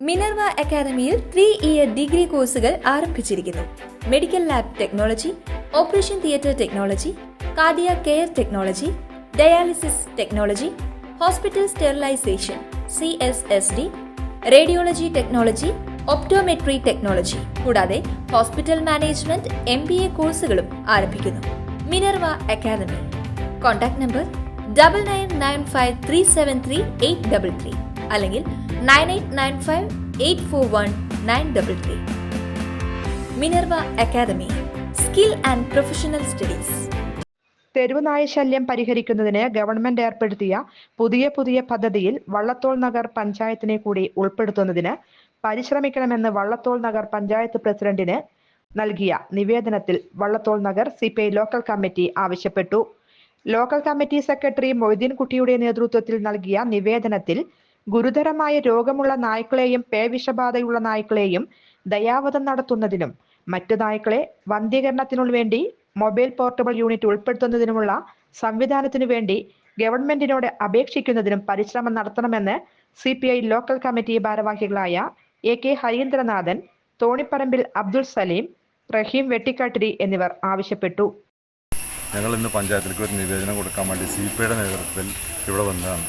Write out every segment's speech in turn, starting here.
Minerva അക്കാദമിയിൽ 3-ഇയർ degree കോഴ്സുകൾ ആരംഭിച്ചിരിക്കുന്നു. Medical lab technology, operation theatre technology, cardiac care technology, dialysis technology, hospital sterilisation (CSSD), radiology technology, optometry technology കൂടാതെ hospital management MBA കോഴ്സുകളും ആരംഭിക്കുന്നു. Minerva academy. Contact number 9995373833 അല്ലെങ്കിൽ 9895841933. Minerva Academy, skill and professional studies. തെരുവുനായ ശല്യം പരിഹരിക്കുന്നതിന് government ഏർപ്പെടുത്തിയ പുതിയ പദ്ധതിയിൽ വള്ളത്തോൾ നഗർ പഞ്ചായത്തിനെ കൂടി ഉൾപ്പെടുത്തുന്നതിന് പരിശ്രമിക്കണമെന്ന് വള്ളത്തോൾ നഗർ പഞ്ചായത്ത് പ്രസിഡന്റിന് നൽകിയ നിവേദനത്തിൽ Vallathol Nagar CPI local committee ആവശ്യപ്പെട്ടു. ലോക്കൽ കമ്മിറ്റി സെക്രട്ടറി മൊയ്തീൻകുട്ടിയുടെ നേതൃത്വത്തിൽ നൽകിയ നിവേദനത്തിൽ ഗുരുതരമായ രോഗമുള്ള നായ്ക്കളെയും പേവിഷബാധയുള്ള നായ്ക്കളെയും ദയാവധം നടത്തുന്നതിനും മറ്റു നായ്ക്കളെ വന്ധ്യീകരണത്തിനു വേണ്ടി മൊബൈൽ പോർട്ടബിൾ യൂണിറ്റ് ഉൾപ്പെടുത്തുന്നതിനുമുള്ള സംവിധാനത്തിനു വേണ്ടി ഗവൺമെന്റിനോട് അപേക്ഷിക്കുന്നതിനും പരിശ്രമം നടത്തണമെന്ന് CPI ലോക്കൽ കമ്മിറ്റി ഭാരവാഹികളായ AK ഹരീന്ദ്രനാഥൻ, തോണിപ്പറമ്പിൽ അബ്ദുൾ സലീം, റഹീം വെട്ടിക്കാട്ടിരി എന്നിവർ ആവശ്യപ്പെട്ടു. ഞങ്ങൾ ഇന്ന് പഞ്ചായത്തിലേക്ക് ഒരു നിവേദനം കൊടുക്കാൻ വേണ്ടി CPIയുടെ നേതൃത്വത്തിൽ ഇവിടെ വന്നതാണ്.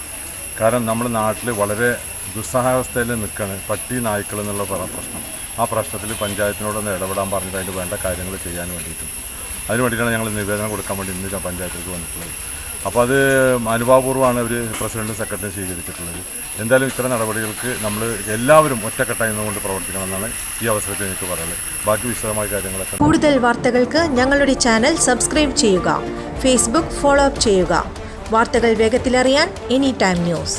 കാരണം നമ്മുടെ നാട്ടിൽ വളരെ ദുസ്സഹാവസ്ഥയിൽ നിൽക്കുകയാണ് പട്ടി നായ്ക്കൾ എന്നുള്ള പ്രശ്നം. ആ പ്രശ്നത്തിൽ പഞ്ചായത്തിനോടൊന്ന് ഇടപെടാൻ പറഞ്ഞിട്ട് അതിന് വേണ്ട കാര്യങ്ങൾ ചെയ്യാൻ വേണ്ടിയിട്ടും അതിന് വേണ്ടിയിട്ടാണ് ഞങ്ങൾ നിവേദനം കൊടുക്കാൻ വേണ്ടി ഇന്ന് പഞ്ചായത്തിലേക്ക് വന്നിട്ടുള്ളത്. അപ്പോൾ അത് അനുഭാവപൂർവ്വമാണ് അവർ പ്രസിഡന്റും സെക്രട്ടറിയും സ്വീകരിച്ചിട്ടുള്ളത്. എന്തായാലും ഇത്തരം നടപടികൾക്ക് നമ്മൾ എല്ലാവരും ഒറ്റക്കെട്ടായി നിന്നുകൊണ്ട് പ്രവർത്തിക്കണമെന്നാണ് ഈ അവസരത്തിൽ എനിക്ക് പറയുന്നത്. ബാക്കി വിശദമായ കാര്യങ്ങളൊക്കെ കൂടുതൽ വാർത്തകൾക്ക് ഞങ്ങളുടെ ചാനൽ സബ്സ്ക്രൈബ് ചെയ്യുക, Facebook ഫോളോ അപ്പ് ചെയ്യുക. വാർത്തകൾ വേഗത്തിലറിയാൻ Anytime News.